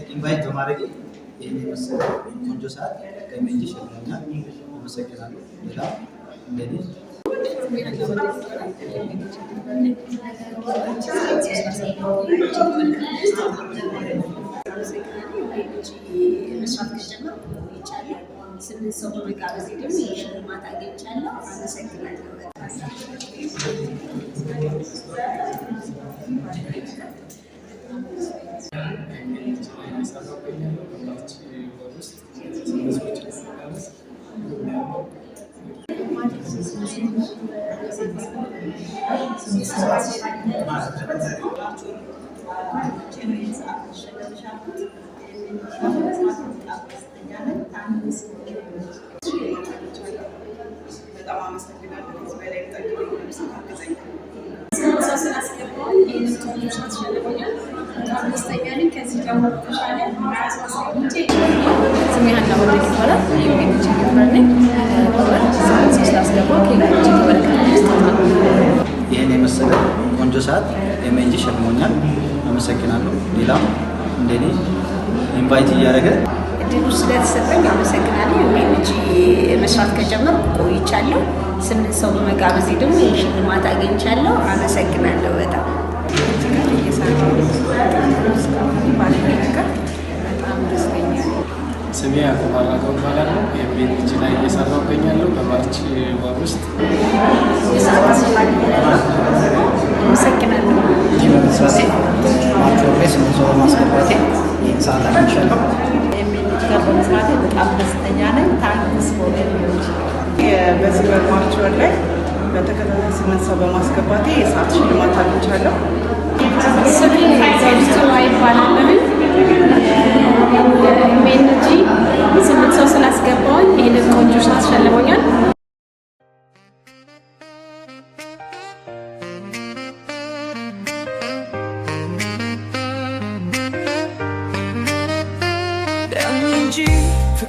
ኢንቫይት በማድረግ ይህን የመሰለ ቆንጆ ሰዓት ከመንጅ ሸልሞኛል። አመሰግናለሁ። ሌላ እንደዚህ ስምንት ሰው በመጋበዝ ደግሞ የሽልማት አግኝቻለሁ። አመሰግናለሁ። በጣም አመሰግናለሁ። ከዚህ በላይ ጠቅሞኝ ስለምታግዘኝ ስሜ ሀና ወልድ ይባላል። የቤት ነኝ። ስላስገባው ይህን የመሰለ ቆንጆ ሰዓት ኤምኤንጂ ሸልሞኛል። አመሰግናለሁ። ሌላም እንደኔ ኢንቫይት እያደረገ እድሉ ስለተሰጠኝ አመሰግናለሁ። ኤምኤንጂ መስራት ከጀመርኩ ቆይቻለሁ። ስምንት ሰው በመጋበዝ ደግሞ የሽልማት አግኝቻለሁ። አመሰግናለሁ በጣም ስሜ አቆባራቀው እባላለሁ። ኤምኤንጂ ላይ እየሰራሁ እገኛለሁ። በማርች ወር ውስጥ አመሰግናለሁ። ማርች ወር ላይ ስምንት ሰው በማስገባቴ ይህን ሰዓት አግኝቻለሁ። ኤምኤንጂ ጋር በመስራቴ በጣም ደስተኛ ነኝ። ታንክስ ፎር ኤምኤንጂ። በዚህ በማርች ወር ላይ በተከታታይ ስምንት ሰው በማስገባቴ የሰዓት ሽልማት አግኝቻለሁ። ስሜ ዘውዲቱ ይባላለሁ። ኤምኤንጂ ስምንት ሰው ስላስገባሁኝ ይህንን ቆንጆ ሰዓት ሸልሞኛል።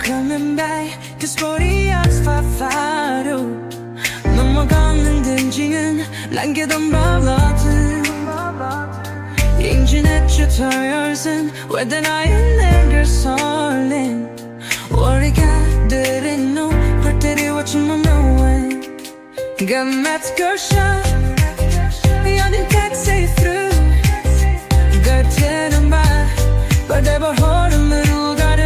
Coming back, cause body is far 넘어가는 댕지는 남겨둔 발라드 인진했죠 터열선 왜든 아예 내걸 설렌 월이가 들은 너 볼때리 watching my way got mad girl shot 연인 can't say through 그때는 봐 벌대벌 흐름으로 가르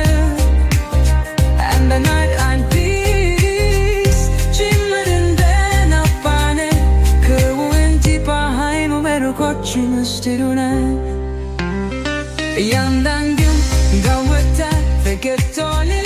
and the night I'm peace dreaming then up on it 그우엔 뒷바하이 몸에로 거치는 still night 양당균 go with that forget all it